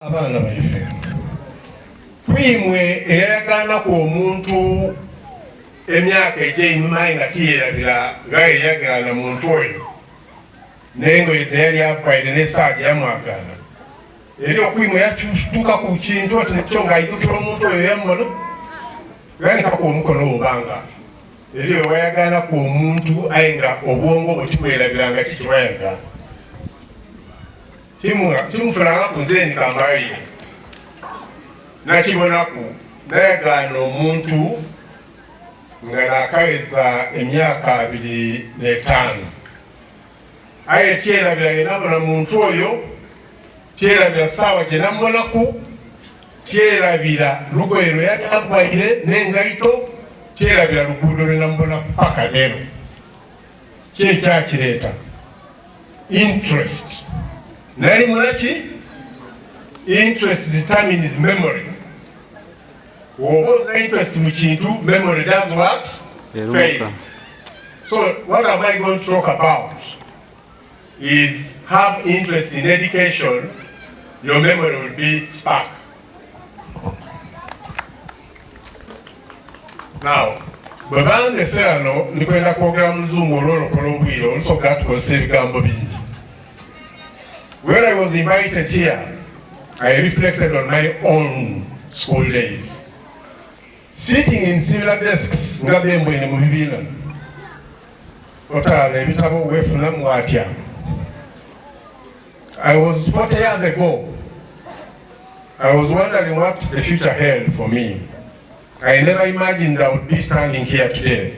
Abaana baife twimwe eyayagana ku omuntu emyaka egy'enyuma nga tiyerabira nga yeyagana muntu oyo naye nga teyali afaire n'esaaja yamwagana eri okwimwe yatuuka ku kintu oti nekyo ng'ayijukira omuntu oyo yammona ganikako omukono obanga eri ewayagana ku omuntu aye nga obwongo bwe tibwerabiranga kikiwayagana timufulanga ku nze nikambaye nakibonaku nayagana omuntu nga nakaweza emyaka 25 aye tyerabira yenabona muntu oyo tyerabira saawa gyenamubonaku tyerabira lugoye lwe yali avaire n'engaito tyerabira luguudo lwenamubonaku paka leero kyekyakireeta interest nali mulaki interest determines memory. What interest in kintu memory does what? Fades. So what am I going to talk about is have interest in education, your memory will be spark. Now, bwebange serano nikwenda kwogera muzungu olwolokola obwire olusoka tukozesa ebigambo bingi. When I was invited here, I reflected on my own school days. Sitting in similar desks, I was 40 years ago. I was wondering what the future held for me. I never imagined I would be standing here today.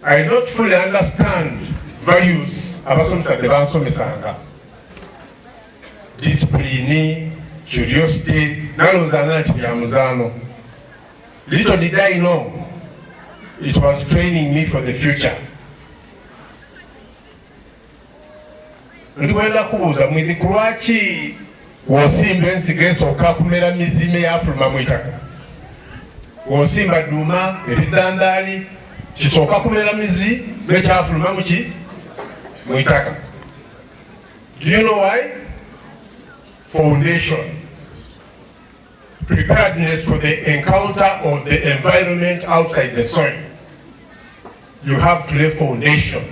I don't fully understand values of discipline, curiosity, little did I know, it was training me for the future. Ndikwenda kubuuza mwidhikulu lwaki wosimba ensigo esooka kumera mizime yafuluma mu itaka, wosimba dduma ebidandaali kisooka kumera mizi nekyafuluma mu itaka. Do you know why? Foundation. Preparedness for the encounter of the environment outside the soil. You have to lay foundation.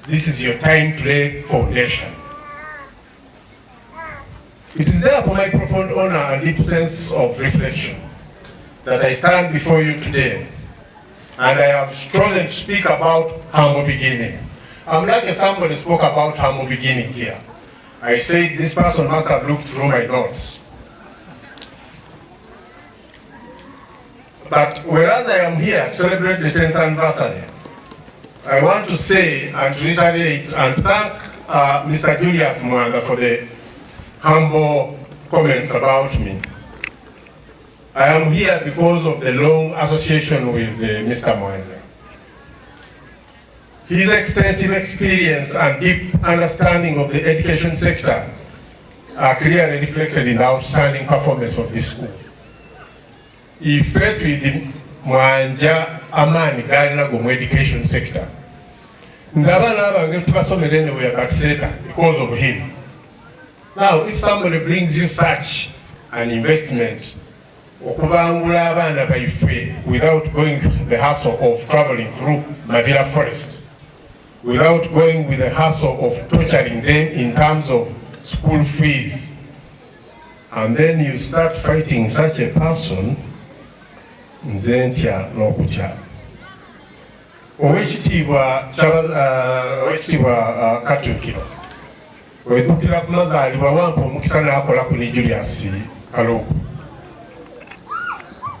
This is your time to lay foundation. It is therefore my profound honor and deep sense of reflection that I stand before you today, and I have chosen to speak about humble beginning. I'm like somebody spoke about humble beginning here. I said this person must have looked through my notes. But whereas I am here to celebrate the 10th anniversary, I want to say and to reiterate and thank Mr. Julius Mwanga for the humble comments about me. I am here because of the long association with Mr. Mwanga. His extensive experience and deep understanding of the education sector are clearly reflected in the outstanding performance of this school. He felt with Mwanja amani galina go mu education sector. Nzabana abange tubasomera anywhere but sector because of him. Now, if somebody brings you such an investment, okubangula abaana baife without going the hassle of traveling through Mabila Forest, without going with the hassle of torturing them in terms of school fees, and then you start fighting such a person, nzentya n'okutya. Owekitiibwa Katuukiro wedukira ku mazaalibwa wampa omukisa n'akola ku ne Julius Kalogo.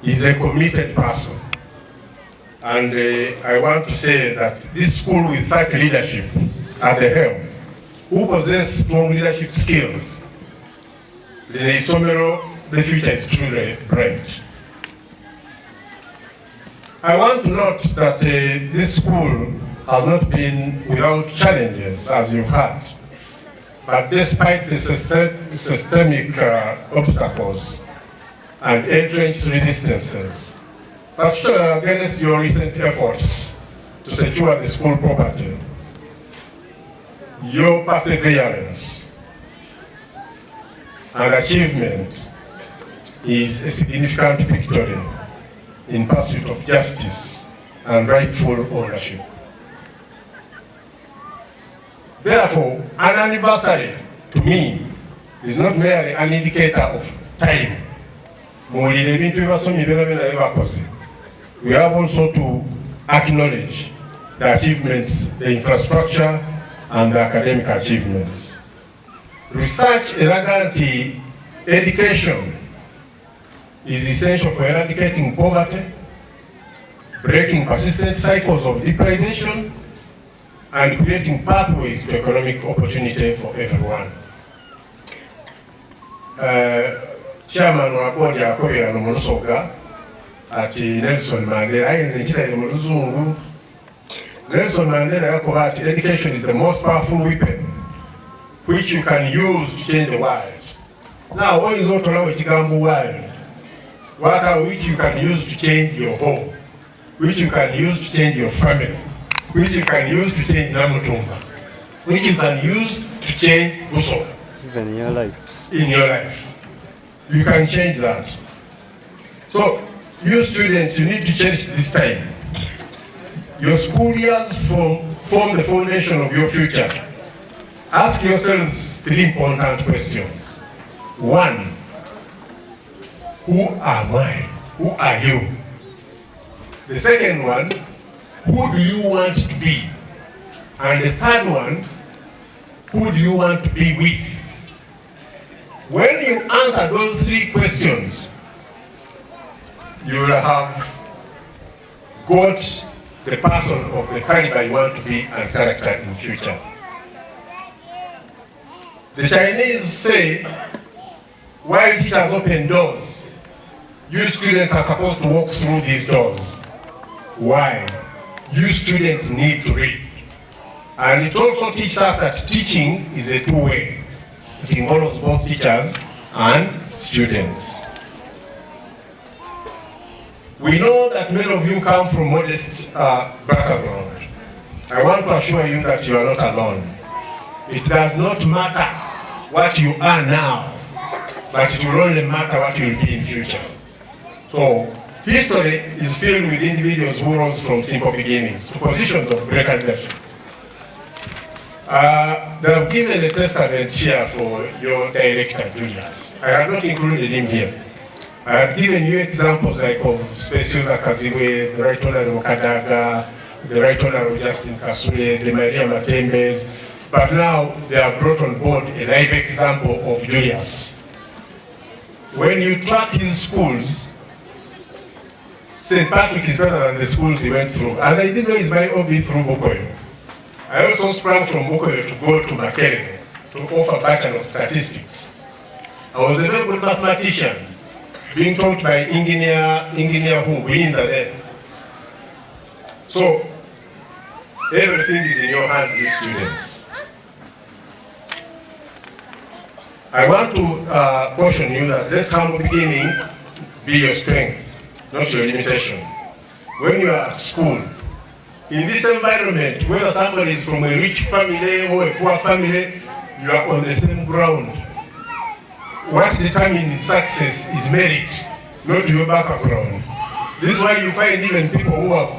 He's a committed person. And I want to say that this school with such leadership at the helm, who possess strong leadership skills, the future is truly bright. I want to note that this school has not been without challenges, as you've heard. But despite the systemic obstacles and entrenched resistances, particularly against your recent efforts to secure the school property, your perseverance and achievement is a significant victory in pursuit of justice and rightful ownership. Therefore, an anniversary, to me, is not merely an indicator of time. We have also to acknowledge the achievements, the infrastructure, and the academic achievements. Research eradicating education is essential for eradicating poverty, breaking persistent cycles of deprivation, and creating pathways to economic opportunity for everyone. Chairman wa board yakobera no Musoga ati Nelson Mandela ayenze nkitaire mu Luzungu. Nelson Mandela yakoba ati education is the most powerful weapon which you can use to change the world. Now, what is not allowed to gamble world? What are which you can use to change your home, which you can use to change your family, which you can use to change Namutumba, which you can use to change Buso. Even in your life. In your life. You can change that. So, you students, you need to change this time. Your school years form the foundation of your future. Ask yourselves 3 important questions. 1, who am I? Who are you? The second one, who do you want to be? And the third one, who do you want to be with? When you answer those 3 questions, you will have got the person of the caliber you want to be and character in future. The Chinese say, while teachers open doors, you students are supposed to walk through these doors. Why? You students need to read. And it also teaches us that teaching is a two-way. It involves both teachers and students. We know that many of you come from modest background. I want to assure you that you are not alone. It does not matter what you are now, but it will only matter what you will be in future. So, history is filled with individuals who rose from simple beginnings to positions of greater leadership. They have given a testament here for your director, Julius. I have not included him here. I have given you examples like of Speciosa Kaziwe, the Right Honorable Kadaga, the Right Honorable Justin Kasule, the Maria Matembes, but now they have brought on board a live example of Julius. When you track his schools, St. Patrick is better than the schools he went through. And I didn't know his my OB through Bukoyo. I also sprang from Bukoyo to go to Makerere to offer Bachelor of Statistics. I was a very good mathematician, being taught by engineer who wins there. So, everything is in your hands, you students. I want to caution you that let humble beginning be your strength, not your limitation. When you are at school, in this environment, whether somebody is from a rich family or a poor family, you are on the same ground. What determines success is merit, not your background. This is why you find even people who are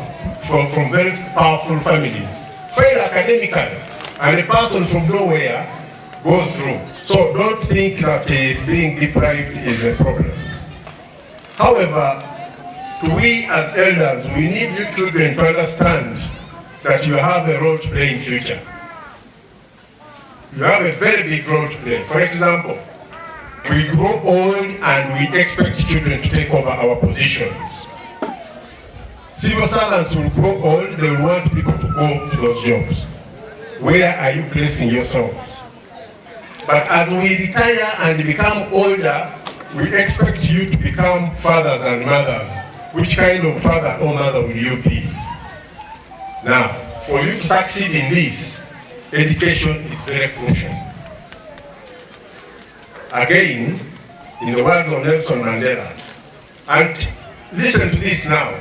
from very powerful families fail academically, and a person from nowhere goes through. So don't think that being deprived is a problem. However, we as elders, we need you children to understand that you have a role to play in future. You have a very big role to play. For example, we grow old and we expect children to take over our positions. Civil servants will grow old, they will want people to go to those jobs. Where are you placing yourselves? But as we retire and become older, we expect you to become fathers and mothers. Which kind of father or mother will you be? Now, for you to succeed in this, education is very crucial. Again, in the words of Nelson Mandela, and listen to this now.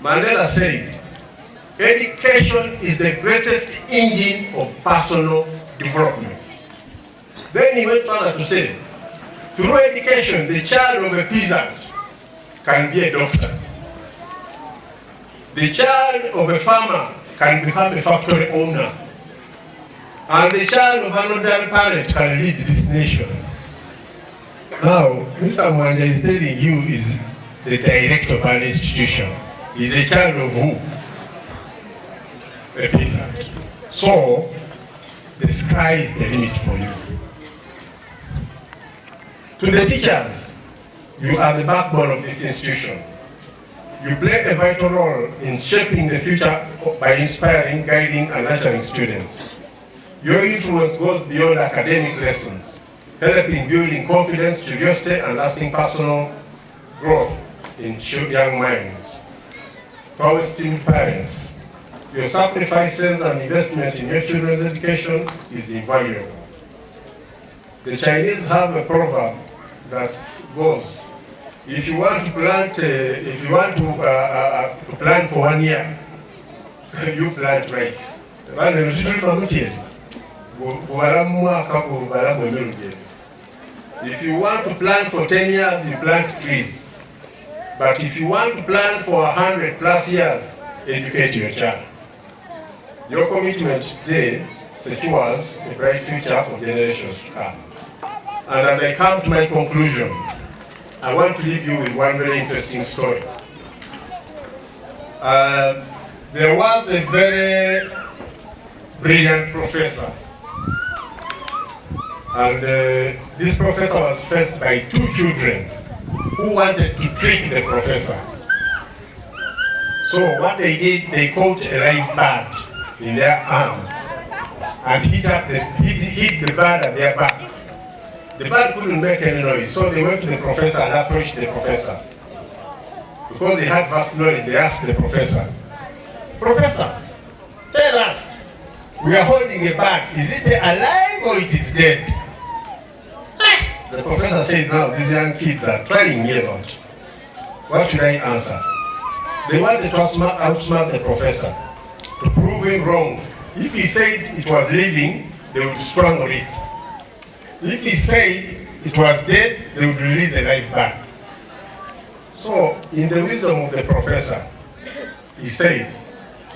Mandela said, education is the greatest engine of personal development. Then he went further to say, Through education, the child of a peasant can be a doctor. The child of a farmer can become a factory owner. And the child of an ordinary parent can lead this nation. Now, Mr. Mwanja is telling you is the director of an institution. He's a child of who? A peasant. So, the sky is the limit for you. To the teachers, you are the backbone of this institution. You play a vital role in shaping the future by inspiring, guiding, and nurturing students. Your influence goes beyond academic lessons, helping building confidence, curiosity, and lasting personal growth in young minds. To our esteemed parents, your sacrifices and investment in your children's education is invaluable. The Chinese have a proverb that goes, if you want to plant for 1 year, you plant rice. If you want to plant for 10 years, you plant trees. But if you want to plant for 100+ years, educate your child. Your commitment today secures a bright future for generations to come. And as I come to my conclusion, I want to leave you with one very interesting story. There was a very brilliant professor. And this professor was faced by 2 children who wanted to trick the professor. So what they did, they caught a live bird in their arms and hit the bird at their back. The bird couldn't make any noise, so they went to the professor and approached the professor. Because they had vast knowledge, they asked the professor, "Professor, tell us, we are holding a bird, is it alive or it is dead?" The professor said, "Now these young kids are trying me a lot. What should I answer?" They wanted to outsmart the professor, to prove him wrong. If he said it was living, they would strangle it. If he said it was dead, they would release a life back. So, in the wisdom of the professor, he said,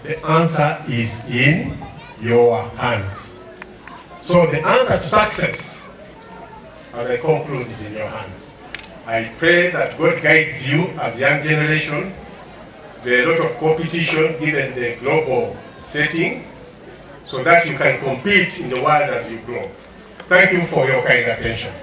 the answer is in your hands. So the answer to success, as I conclude, is in your hands. I pray that God guides you as a young generation. There are a lot of competition given the global setting, so that you can compete in the world as you grow. Thank you for your kind attention.